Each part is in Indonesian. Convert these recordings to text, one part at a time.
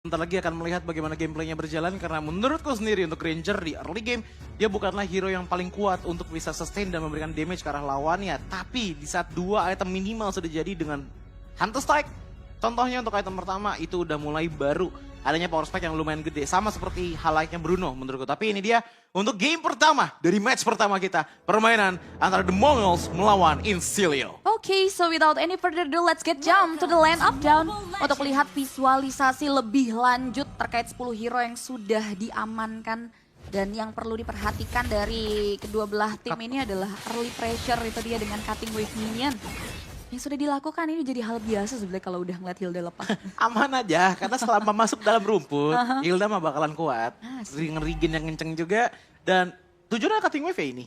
Bentar lagi akan melihat bagaimana gameplaynya berjalan karena menurutku sendiri untuk Ranger di early game dia bukanlah hero yang paling kuat untuk bisa sustain dan memberikan damage ke arah lawannya. Tapi di saat dua item minimal sudah jadi dengan Hunter Strike, contohnya untuk item pertama itu udah mulai baru adanya power spike yang lumayan gede. Sama seperti highlightnya Bruno menurutku. Tapi ini dia untuk game pertama dari match pertama kita. Permainan antara The Mongols melawan Incilia. Okay, so without any further ado, let's get jump to the land up down untuk melihat visualisasi lebih lanjut terkait 10 hero yang sudah diamankan. Dan yang perlu diperhatikan dari kedua belah tim ini adalah early pressure, itu dia dengan cutting wave minion. Yang sudah dilakukan ini jadi hal biasa sebenarnya kalau udah ngeliat Hilda lepas. Aman aja, karena selama masuk dalam rumput, Hilda mah bakalan kuat. Regen yang kenceng juga, dan tujuannya cutting wave ya ini.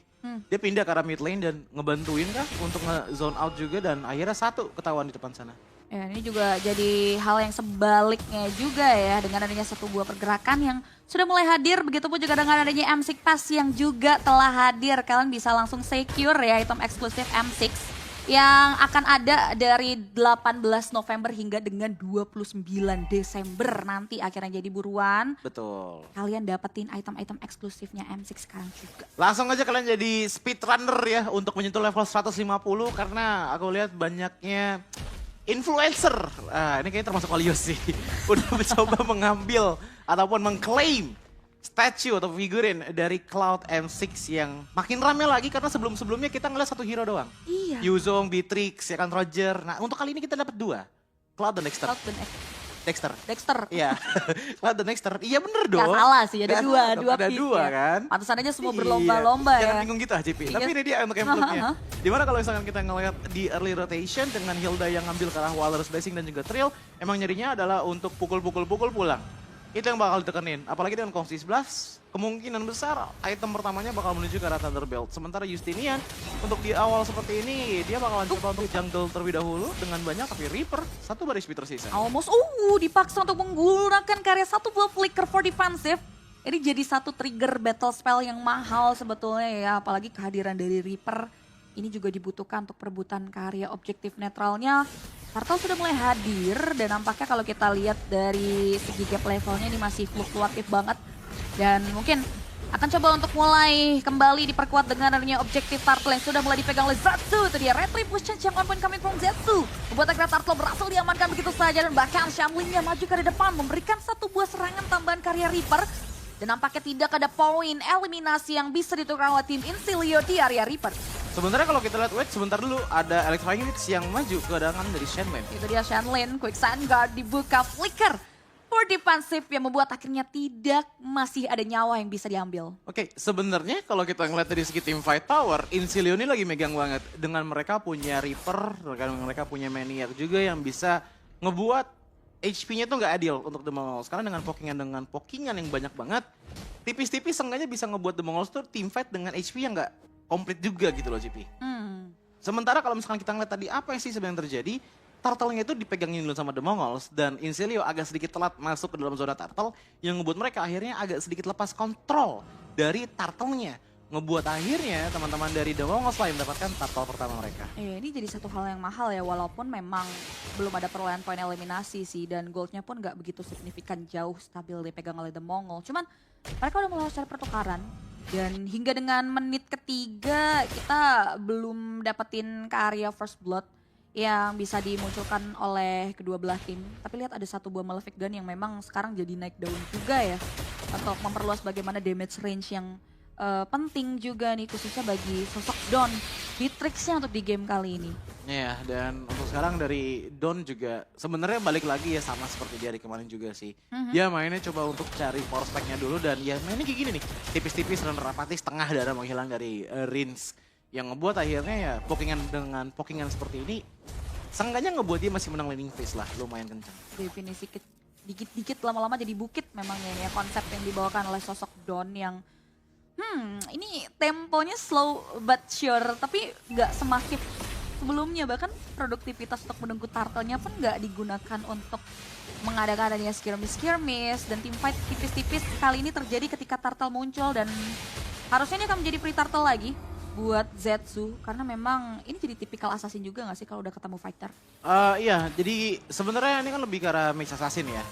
Dia pindah ke arah mid lane dan ngebantuin kah untuk nge-zone out juga, dan akhirnya satu ketahuan di depan sana. Ya, ini juga jadi hal yang sebaliknya juga ya, dengan adanya satu buah pergerakan yang sudah mulai hadir, begitupun juga dengan adanya M6 Pass yang juga telah hadir. Kalian bisa langsung secure ya item eksklusif M6 yang akan ada dari 18 November hingga dengan 29 Desember nanti akhirnya jadi buruan. Betul. Kalian dapetin item-item eksklusifnya M6 sekarang juga. Langsung aja kalian jadi speedrunner ya untuk menyentuh level 150 karena aku lihat banyaknya influencer. Ini kayaknya termasuk Alios sih. Udah mencoba mengambil ataupun mengklaim statue atau figurin dari Cloud M6 yang makin rame lagi karena sebelum-sebelumnya kita ngeliat satu hero doang. Iya. Yuzong, Beatrix, ya kan Roger. Nah untuk kali ini kita dapat dua. Cloud dan Dexter. Cloud dan Dexter. Dexter. Iya. Cloud dan Dexter. Iya bener dong. Gak salah sih, ada Gak dua. salah dong, Dua ada piece dua ya. kan. Pantesan aja semua Iya. berlomba-lomba ya. Jangan bingung gitu ah JP. Tapi ini dia untuk emblem-nya. Dimana kalau misalkan kita ngeliat di early rotation dengan Hilda yang ngambil ke arah Walrus Blessing dan juga Trill, emang nyarinya adalah untuk pukul-pukul pulang. Itu yang bakal ditekenin. Apalagi dengan Kongsi 11, kemungkinan besar item pertamanya bakal menuju ke arah Thunderbelt. Sementara Justinian untuk di awal seperti ini, dia bakalan coba untuk jungle terlebih dahulu dengan banyak, tapi Reaper, satu baris speed tersisa. Almost, dipaksa untuk menggunakan karya satu buah flicker for defensive. Ini jadi satu trigger battle spell yang mahal sebetulnya ya, apalagi kehadiran dari Reaper. Ini juga dibutuhkan untuk perebutan karya objektif netralnya. Turtle sudah mulai hadir dan nampaknya kalau kita lihat dari segi gap levelnya ini masih fluktuatif banget. Dan mungkin akan coba untuk mulai kembali diperkuat dengan adanya objektif Turtle yang sudah mulai dipegang oleh Zetsu. Itu dia retribution yang on point coming from Zetsu. Membuat akhirnya Turtle berhasil diamankan begitu saja dan bahkan Shamlingnya maju ke depan memberikan satu buah serangan tambahan karya Reaper. Dan nampaknya tidak ada poin eliminasi yang bisa ditukar oleh tim Incilia di area Reaper. Sebenarnya kalau kita lihat, wait sebentar dulu, ada Electrifying Hits yang maju ke datangan dari Shenlong. Itu dia Shenlong, Quick Sandguard dibuka flicker for defensive yang membuat akhirnya tidak masih ada nyawa yang bisa diambil. Oke, sebenarnya kalau kita ngeliat dari segi team fight power, Incilia ini lagi megang banget. Dengan mereka punya Reaper, dengan mereka punya Maniac juga yang bisa ngebuat HP-nya tuh nggak adil untuk The Mongols. Karena dengan pokingan yang banyak banget, tipis-tipis seenggaknya bisa ngebuat The Mongols tuh team fight dengan HP yang nggak komplit juga gitu loh GP. Sementara kalau misalkan kita ngeliat tadi apa yang sih sebenarnya terjadi, Turtle-nya itu dipegangin dulu sama The Mongols dan Incilia agak sedikit telat masuk ke dalam zona Turtle yang ngebuat mereka akhirnya agak sedikit lepas kontrol dari Turtle-nya. Ngebuat akhirnya teman-teman dari The Mongols lah yang mendapatkan Turtle pertama mereka. Ini jadi satu hal yang mahal ya, walaupun memang belum ada perolehan poin eliminasi sih dan goldnya pun nggak begitu signifikan jauh stabil dipegang oleh The Mongol. Cuman mereka udah mulai cari pertukaran. Dan hingga dengan menit ketiga kita belum dapetin karya First Blood yang bisa dimunculkan oleh kedua belah tim. Tapi lihat ada satu buah Malefic Gun yang memang sekarang jadi naik daun juga ya. Untuk memperluas bagaimana damage range yang penting juga nih khususnya bagi sosok Don. Beatrix-nya untuk di game kali ini. Iya, dan untuk sekarang dari Don juga sebenarnya balik lagi ya sama seperti di hari kemarin juga sih. Dia mainnya coba untuk cari power spike-nya dulu dan ya mainnya kayak gini nih. Tipis-tipis dan rapati setengah darah menghilang dari Rins. Yang ngebuat akhirnya ya pokingan seperti ini seenggaknya ngebuat dia masih menang laning phase lah, lumayan kencang. Definisi dikit-dikit lama-lama jadi bukit memang ya konsep yang dibawakan oleh sosok Don yang ini temponya slow but sure, tapi nggak semasif sebelumnya. Bahkan produktivitas untuk menunggu turtle-nya pun nggak digunakan untuk mengadakan adanya skirmish dan team fight tipis-tipis. Kali ini terjadi ketika turtle muncul dan harusnya ini akan menjadi free turtle lagi buat Zetsu. Karena memang ini jadi tipikal assassin juga nggak sih kalau udah ketemu fighter? Iya, jadi sebenarnya ini kan lebih ke arah mix assassin ya.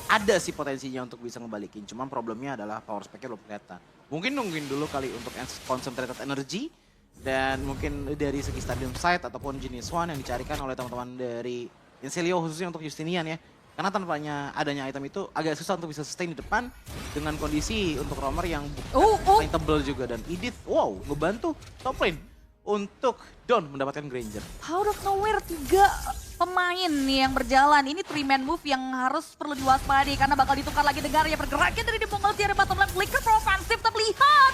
ada sih potensinya untuk bisa ngebalikin. Cuman problemnya adalah power spec-nya belum kelihatan. Mungkin nungguin dulu kali untuk concentrated energy. Dan mungkin dari segi stadium side ataupun jenis one yang dicarikan oleh teman-teman dari Insilio khususnya untuk Justinian ya. Karena tanpanya adanya item itu agak susah untuk bisa sustain di depan dengan kondisi untuk roamer yang bukan tebel juga. Dan Edith, wow, ngebantu top lane untuk Don mendapatkan Granger. Out of nowhere 3 pemain nih yang berjalan. Ini 3-man move yang harus perlu diwaspadai karena bakal ditukar lagi dengarnya. Pergerakan dari Demongol di area bottom lane. Flicker pro offensive, tapi lihat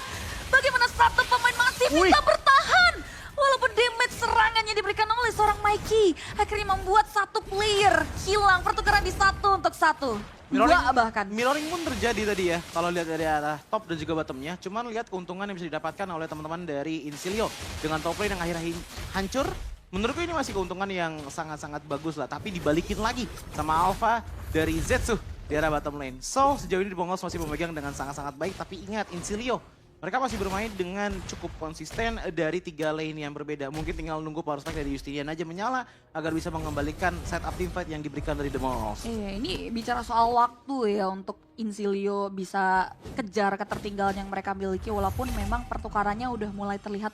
bagaimana startup pemain masih bisa bertahan. Walaupun damage serangannya diberikan oleh seorang Mikey. Akhirnya membuat satu player hilang. Pertukaran di 1 untuk 1. Dua bahkan. Mirroring pun terjadi tadi ya. Kalau lihat dari arah top dan juga bottomnya. Cuman lihat keuntungan yang bisa didapatkan oleh teman-teman dari Insilio. Dengan top lane yang akhirnya hancur. Menurutku ini masih keuntungan yang sangat-sangat bagus lah. Tapi dibalikin lagi sama Alpha dari Zetsu di arah bottom lane. So sejauh ini Bongos masih memegang dengan sangat-sangat baik. Tapi ingat Insilio, mereka masih bermain dengan cukup konsisten dari 3 lane yang berbeda. Mungkin tinggal nunggu power spike dari Justinian aja menyala agar bisa mengembalikan setup teamfight yang diberikan dari The Mongols. Ini bicara soal waktu ya untuk Insilio bisa kejar ketertinggalan yang mereka miliki. Walaupun memang pertukarannya udah mulai terlihat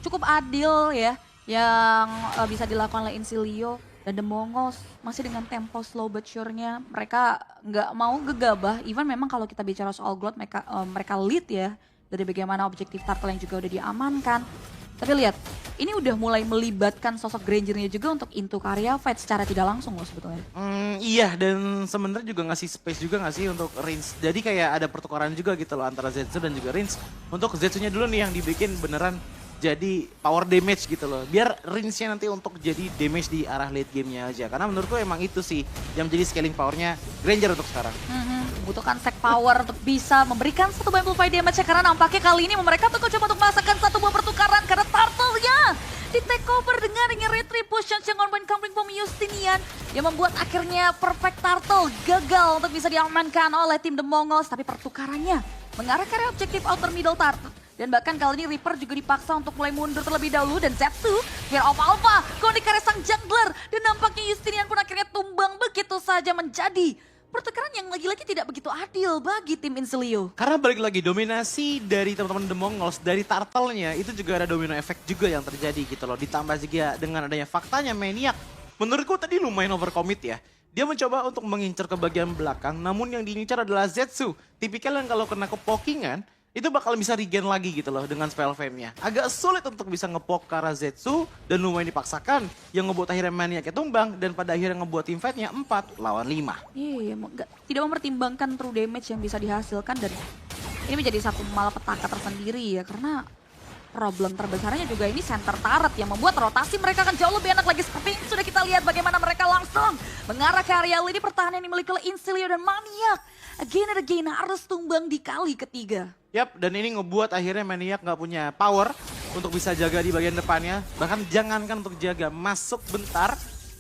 cukup adil ya. Yang bisa dilakukan oleh Insilio dan The Mongols masih dengan tempo slow but sure-nya. Mereka nggak mau gegabah. Even memang kalau kita bicara soal Glot mereka lead ya. Dari bagaimana objektif turtle yang juga udah diamankan. Tapi lihat, ini udah mulai melibatkan sosok Granger-nya juga untuk into karya fight secara tidak langsung loh sebetulnya. Iya, dan sebenarnya juga ngasih space juga nggak sih untuk Rins. Jadi kayak ada pertukaran juga gitu loh antara Zetsu dan juga Rins. Untuk Zetsu-nya dulu nih yang dibikin beneran jadi power damage gitu loh. Biar Rinsnya nanti untuk jadi damage di arah late game-nya aja. Karena menurutku emang itu sih yang menjadi scaling power-nya Granger untuk sekarang. Membutuhkan stack power untuk bisa memberikan satu amplify damage karena nampaknya kali ini mereka tuh coba untuk merasakan satu buah pertukaran karena turtle-nya di take over dengan retribution yang on point coming from Justinian yang membuat akhirnya perfect turtle gagal untuk bisa diamankan oleh tim The Mongols. Tapi pertukarannya mengarah ke area objektif outer middle turtle. Dan bahkan kali ini Reaper juga dipaksa untuk mulai mundur terlebih dahulu. Dan Zetsu, Fear of Alpha, kondikare sang jungler. Dan nampaknya Justinian pun akhirnya tumbang begitu saja menjadi pertukaran yang lagi-lagi tidak begitu adil bagi tim Insilio. Karena balik lagi dominasi dari teman-teman The Mongols, dari turtle-nya itu juga ada domino effect juga yang terjadi gitu loh. Ditambah juga dengan adanya faktanya Maniac. Menurutku tadi lumayan overcommit ya. Dia mencoba untuk mengincar ke bagian belakang, namun yang diincar adalah Zetsu. Tipikal yang kalau kena kepokingan, itu bakal bisa regen lagi gitu loh dengan spell fame-nya. Agak sulit untuk bisa ngepok ke arah Zetsu dan lumayan dipaksakan. Yang ngebuat akhirnya Maniac-nya tumbang dan pada akhirnya ngebuat teamfight-nya 4 lawan 5. Iya, tidak mempertimbangkan true damage yang bisa dihasilkan dan ini menjadi satu malapetaka tersendiri ya karena problem terbesarnya juga ini center turret yang membuat rotasi mereka akan jauh lebih enak lagi seperti yang sudah kita lihat bagaimana mereka langsung mengarah ke area lini pertahanan yang dimiliki oleh Insilio dan Maniac. Again and again harus tumbang di kali ketiga. Yap, dan ini ngebuat akhirnya Maniac nggak punya power untuk bisa jaga di bagian depannya. Bahkan jangankan untuk jaga, masuk bentar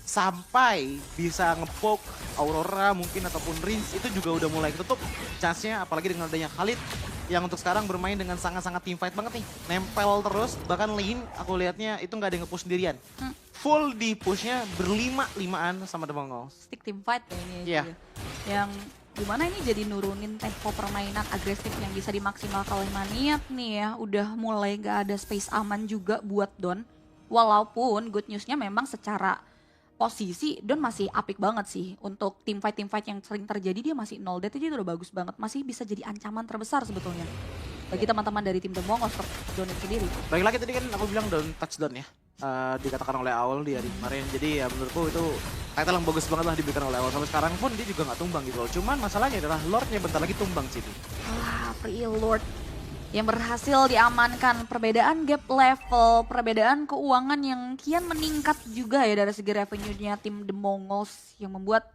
sampai bisa ngepoke Aurora mungkin ataupun Rins itu juga udah mulai ketutup chance-nya. Apalagi dengan adanya Khalid yang untuk sekarang bermain dengan sangat-sangat teamfight banget nih. Nempel terus, bahkan lane aku lihatnya itu nggak ada yang nge-push sendirian. Full di pushnya berlima-limaan sama The Mongols. Stick teamfight ya ini Iya. juga. Yang gimana ini jadi nurunin tempo permainan agresif yang bisa dimaksimalkan oleh Maniac nih ya. Udah mulai gak ada space aman juga buat Don. Walaupun good newsnya memang secara posisi Don masih apik banget sih. Untuk teamfight yang sering terjadi dia masih 0 death aja itu udah bagus banget. Masih bisa jadi ancaman terbesar sebetulnya. Bagi teman-teman dari tim The Mongols Don itu sendiri. Baik lagi tadi kan aku bilang touchdown ya. Dikatakan oleh Owl di hari kemarin. Jadi ya menurutku itu title yang bagus banget lah diberikan oleh Owl. Sampai sekarang pun dia juga nggak tumbang gitu loh. Cuman masalahnya adalah Lordnya bentar lagi tumbang sih. Free Lord yang berhasil diamankan. Perbedaan gap level, perbedaan keuangan yang kian meningkat juga ya dari segi revenue-nya tim The Mongols yang membuat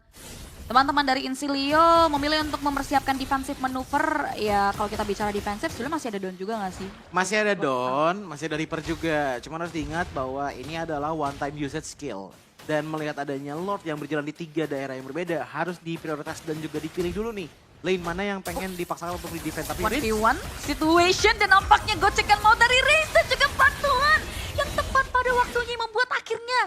teman-teman dari Insilio memilih untuk mempersiapkan defensive maneuver. Ya kalau kita bicara defensif sebenarnya masih ada Don juga gak sih? Masih ada Don, masih ada Reaper juga. Cuman harus diingat bahwa ini adalah one time usage skill. Dan melihat adanya Lord yang berjalan di 3 daerah yang berbeda harus diprioritas dan juga dipilih dulu nih. Lane mana yang pengen dipaksakan untuk di-defend. Tapi 1v1 situation dan nampaknya gocekan mau dari Reis dan juga bantuan yang tepat pada waktunya membuat akhirnya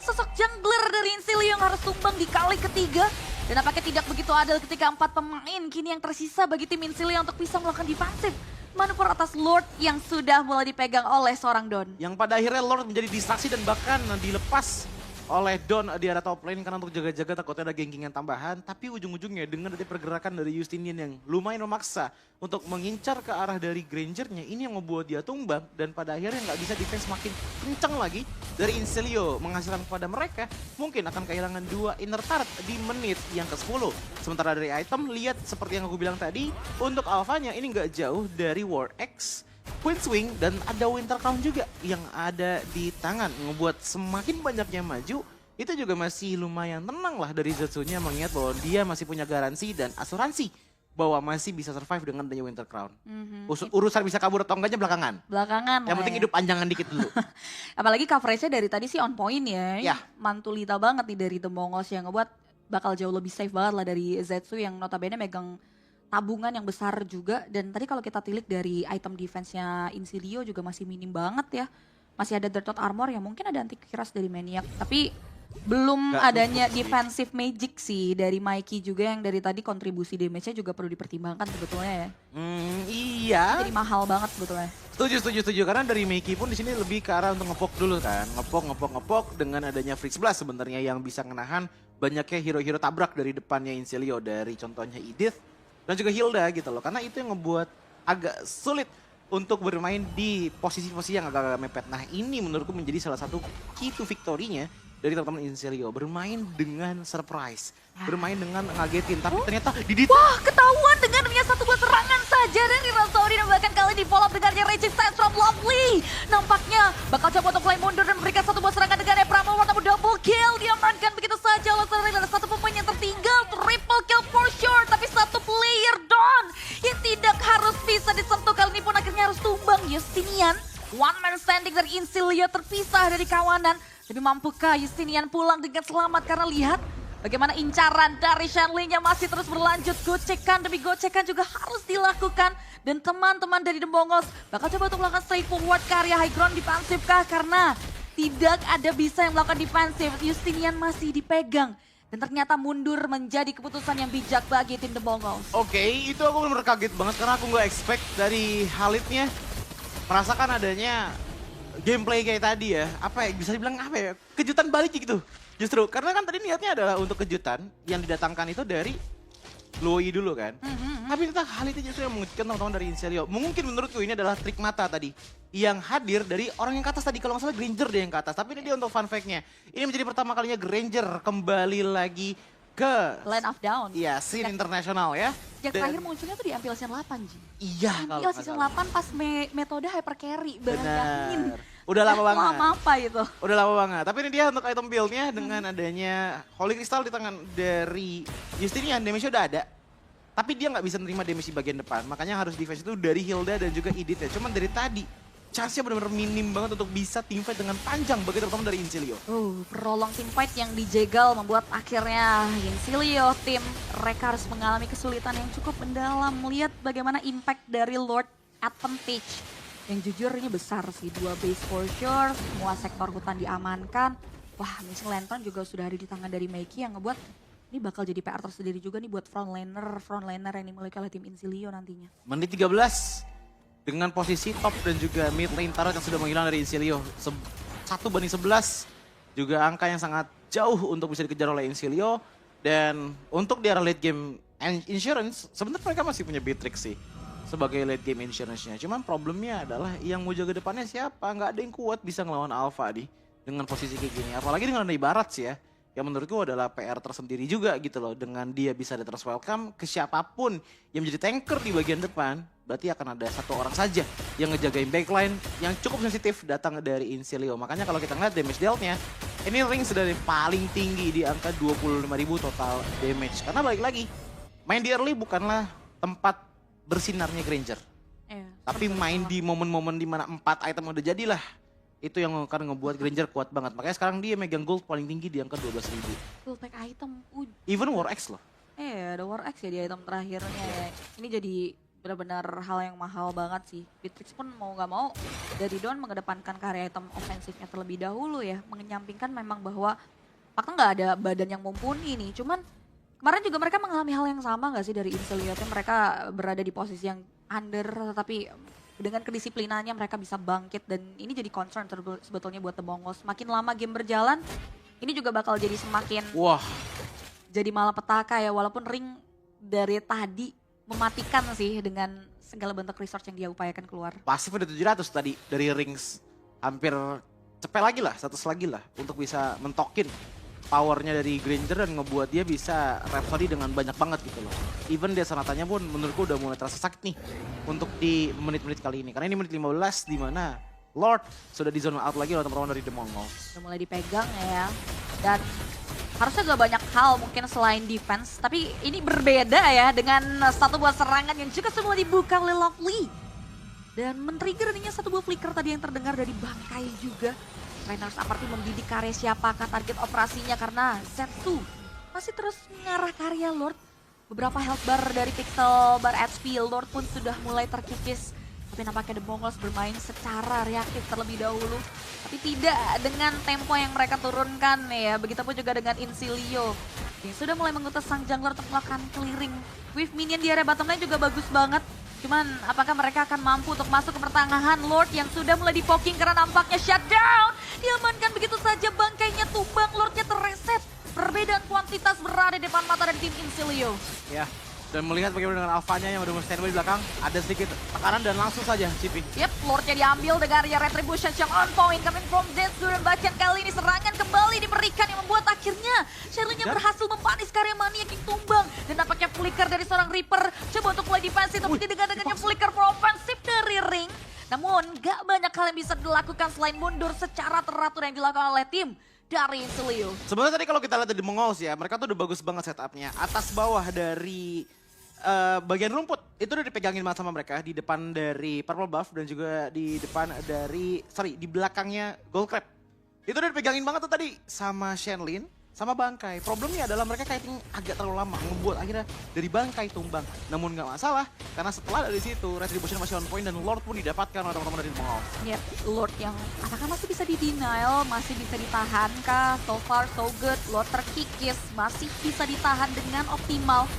sosok jungler dari Insilio yang harus tumbang di kali ketiga. Dan nampaknya tidak begitu adil ketika 4 pemain kini yang tersisa bagi tim Insilia untuk bisa melakukan defensif. Manuver atas Lord yang sudah mulai dipegang oleh seorang Don. Yang pada akhirnya Lord menjadi distraksi dan bahkan dilepas oleh Don di area top lane karena untuk jaga-jaga takutnya ada ganking yang tambahan. Tapi ujung-ujungnya dengan ada pergerakan dari Justinian yang lumayan memaksa untuk mengincar ke arah dari Grangernya, ini yang membuat dia tumbang dan pada akhirnya nggak bisa defense makin kencang lagi dari Insilio, menghasilkan kepada mereka mungkin akan kehilangan 2 inner turret di menit yang ke-10. Sementara dari item, lihat seperti yang aku bilang tadi, untuk alfanya ini nggak jauh dari War X, Queen Swing, dan ada Winter Crown juga yang ada di tangan. Ngebuat semakin banyaknya maju, itu juga masih lumayan tenang lah dari Zetsunya mengingat bahwa dia masih punya garansi dan asuransi bahwa masih bisa survive dengan adanya Winter Crown. Urusan bisa kabur atau enggaknya belakangan. Belakangan Yang penting hidup panjangan dikit dulu. Apalagi coverage-nya dari tadi sih on point ya. Ya. Mantulita banget nih dari The Mongols yang ngebuat bakal jauh lebih safe banget lah dari Zetsu yang notabene megang tabungan yang besar juga. Dan tadi kalau kita tilik dari item defense-nya Insilio juga masih minim banget ya. Masih ada Dirtot Armor yang mungkin ada anti kiras dari Maniac. Tapi belum Nggak adanya cukup sih. defensive magic sih dari Mikey juga yang dari tadi kontribusi damage-nya juga perlu dipertimbangkan sebetulnya ya. Iya. Jadi mahal banget sebetulnya. Setuju. Karena dari Meiki pun di sini lebih ke arah untuk ngepok dulu kan. Ngepok dengan adanya Freaks Blast sebenarnya yang bisa menahan banyaknya hero-hero tabrak dari depannya Insilio. Dari contohnya Edith dan juga Hilda gitu loh. Karena itu yang ngebuat agak sulit untuk bermain di posisi-posisi yang agak-agak mepet. Nah ini menurutku menjadi salah satu key to victory-nya dari teman-teman Insilio. Bermain dengan surprise. Bermain dengan ngagetin. Tapi ternyata Didit. Wah, ketahuan dengan hanya satu buah serangan saja dari Razori dan bahkan kali di follow up dengannya Resistance from Lovely. Nampaknya bakal coba untuk play mundur dan memberikan satu buah serangan dengan Pramo namun double kill. Diamankan begitu saja oleh Razori. Ada satu pemain yang tertinggal. Triple kill for sure. Tapi satu player Don yang tidak harus bisa disentuh. Kali ini pun akhirnya harus tumbang. Justinian, one man standing dari Insilio terpisah dari kawanan. Tapi mampukah Justinian pulang dengan selamat karena lihat bagaimana incaran dari Shanley-nya masih terus berlanjut. Gocekan demi gocekan juga harus dilakukan. Dan teman-teman dari The Mongols bakal coba untuk melakukan straightforward ke area high ground defensif kah? Karena tidak ada bisa yang melakukan defensif. Justinian masih dipegang. Dan ternyata mundur menjadi keputusan yang bijak bagi tim The Mongols. Oke, itu aku bener kaget banget karena aku nggak expect dari Halidnya merasakan adanya gameplay kayak tadi ya. Apa ya, bisa dibilang apa ya, kejutan balik gitu. Justru, karena kan tadi niatnya adalah untuk kejutan yang didatangkan itu dari Loi dulu kan. Tapi ternyata Halidnya justru yang mengejutkan teman-teman dari Insilio. Mungkin menurutku ini adalah trik mata tadi. Yang hadir dari orang yang ke atas tadi, kalau nggak salah Granger dia yang ke atas. Tapi ini dia untuk fun fact-nya. Ini menjadi pertama kalinya Granger kembali lagi ke Land of Down. iya, scene internasional ya. Yang terakhir munculnya tuh di Ampil Season 8, Ji. Iya, kalau Ampil nggak Season salah. 8 pas metode hyper carry. Bayangin. Benar. Udah lama banget. Lama apa itu? Udah lama banget. Tapi ini dia untuk item build-nya dengan adanya Holy Crystal di tangan dari Justinian. Damage-nya udah ada. Tapi dia nggak bisa nerima damage di bagian depan. Makanya harus defense itu dari Hilda dan juga Edith ya. Cuman dari tadi, chance-nya benar-benar minim banget untuk bisa teamfight dengan panjang bagi teman-teman dari Insilio. Prolong teamfight yang dijegal membuat akhirnya Insilio tim mereka harus mengalami kesulitan yang cukup mendalam. Melihat bagaimana impact dari Lord Advantage. Yang jujur ini besar sih, 2 base for sure, semua sektor hutan diamankan. Wah, Missing Lantern juga sudah ada di tangan dari Meiki yang ngebuat ini bakal jadi PR tersendiri juga nih buat frontlaner yang dimiliki oleh tim Insilio nantinya. Menit 13 dengan posisi top dan juga mid lane turret yang sudah menghilang dari Insilio. 1-11 juga angka yang sangat jauh untuk bisa dikejar oleh Insilio. Dan untuk di arah late game insurance, sebenarnya mereka masih punya Beatrix sih sebagai late game insurance-nya. Cuman problemnya adalah yang mau jaga depannya siapa? Nggak ada yang kuat bisa ngelawan Alpha dengan posisi kayak gini. Apalagi dengan ada Ibarat sih ya. Yang menurutku adalah PR tersendiri juga gitu loh. Dengan dia bisa ada terus welcome ke siapapun yang menjadi tanker di bagian depan. Berarti akan ada satu orang saja yang ngejagain backline yang cukup sensitif datang dari Insilio. Makanya kalau kita ngeliat damage dealt-nya, ini ring sudah paling tinggi di angka 25.000 total damage. Karena balik lagi, main di early bukanlah tempat bersinarnya Granger. Tapi main di momen-momen dimana 4 item udah jadilah. Itu yang akan ngebuat Granger kuat banget. Makanya sekarang dia megang gold paling tinggi di angka 12.000. Full pack item. Even War X loh. Ada War X ya di item terakhirnya. Ini jadi benar-benar hal yang mahal banget sih. Beatrix pun mau nggak mau dari Don mengedepankan karya item ofensifnya terlebih dahulu ya. Menyampingkan memang bahwa fakta nggak ada badan yang mumpuni nih. Cuman Kemarin juga mereka mengalami hal yang sama nggak sih dari Insilio? Mereka berada di posisi yang under, tapi dengan kedisiplinannya mereka bisa bangkit dan ini jadi concern sebetulnya buat The Mongols. Makin lama game berjalan, ini juga bakal jadi semakin Wah, jadi malapetaka ya, walaupun Ring dari tadi mematikan sih dengan segala bentuk resource yang dia upayakan keluar. pasif udah 700 tadi dari Rings. Hampir cepet lagi lah, 100 lagi lah untuk bisa mentokin powernya dari Granger dan ngebuat dia bisa Rhapsody dengan banyak banget gitu loh. Even dia Sonatanya pun menurutku udah mulai terasa sakit nih untuk di menit-menit kali ini. Karena ini menit 15 di mana Lord sudah di zone out lagi oleh teman-teman dari The Mongols. Udah mulai dipegang ya. Dan harusnya gak banyak hal mungkin selain defense. Tapi ini berbeda ya dengan satu buah serangan yang juga semua dibuka oleh Lovely. Dan men-trigger ininya satu buah flicker tadi yang terdengar dari Bangkai juga. Trainers Aparti membidik karya siapakah target operasinya karena Zetsu masih terus mengarah karya Lord. Beberapa health bar dari Pixel Bar HP Lord pun sudah mulai terkikis. Tapi nampaknya The Mongols bermain secara reaktif terlebih dahulu. Tapi tidak dengan tempo yang mereka turunkan ya. Begitupun juga dengan Insilio. Yang sudah mulai mengutus sang jungler untuk melakukan clearing. Wave minion di area bottom lane juga bagus banget. Cuman apakah mereka akan mampu untuk masuk ke pertengahan? Lord yang sudah mulai di-poking karena nampaknya shutdown. Diamankan begitu saja, bangkainya tumbang, Lordnya terreset. Perbedaan kuantitas berada di depan mata dari tim Insilio. Ya, dan melihat bagaimana dengan Alphanya yang udah standby di belakang, ada sedikit tekanan dan langsung saja Cipi. Yep, Lordnya diambil dengan ya Retribution yang on point coming from Zetsu dan bahkan kali ini serangan kembali diberikan yang membuat akhirnya Sherlyn-nya berhasil mempanis karya Maniac yang tumbang dan nampaknya flicker dari seorang Reaper coba untuk mulai defensif tapi dengan flicker offensif dari Ring. Namun gak banyak hal yang bisa dilakukan selain mundur secara teratur yang dilakukan oleh tim dari Insilio. Sebenarnya tadi kalau kita lihat dari Mongols ya, mereka tuh udah bagus banget setupnya. Atas bawah dari bagian rumput itu udah dipegangin banget sama mereka di depan dari Purple Buff dan juga di depan dari di belakangnya Gold Crab. Itu udah dipegangin banget tuh tadi sama Shenlin sama Bangkai. Problemnya adalah mereka kiting agak terlalu lama ngebuat akhirnya dari Bangkai tumbang. Namun nggak masalah karena setelah dari situ Retribution masih on point dan Lord pun didapatkan oleh teman-teman dari Mongols. Yep, Lord yang apakah masih bisa di-denial, masih bisa ditahan kah? So far so good, Lord terkikis, masih bisa ditahan dengan optimal.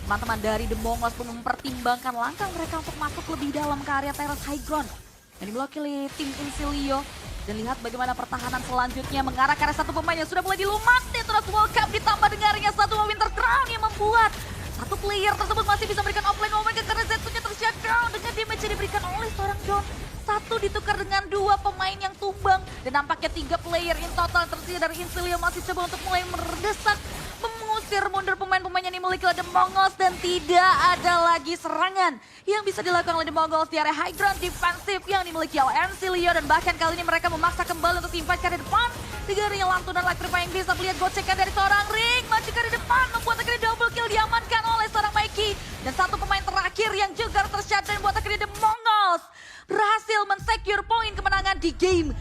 Teman-teman dari The Mongols pun mempertimbangkan langkah mereka untuk masuk lebih dalam ke area terrace high ground. Dan diblokir tim Insilio. Dan lihat bagaimana pertahanan selanjutnya mengarah ke arah satu pemain yang sudah mulai dilumasi. Terus World Cup ditambah dengarnya satu Winter Crown yang membuat satu player tersebut masih bisa memberikan offlane moment karena Zetsu-nya tershutdown dengan damage yang diberikan oleh seorang John. Satu ditukar dengan dua pemain yang tumbang. Dan nampaknya 3 player in total tersisa dari Insilio masih coba untuk mulai mendesak. Mengusir mundur pemain-pemain yang dimiliki oleh The Mongols dan tidak ada lagi serangan yang bisa dilakukan oleh The Mongols di area high ground defensif yang dimiliki oleh Insilio dan bahkan kali ini mereka memaksa kembali untuk invite ke depan. 3 ring lantunan Electrify yang bisa melihat gocekan dari seorang Ring maju ke depan membuat akhirnya double kill diamankan oleh seorang Mikey dan satu pemain terakhir yang juga tershutdown buat akhirnya The Mongols berhasil men-secure poin kemenangan di game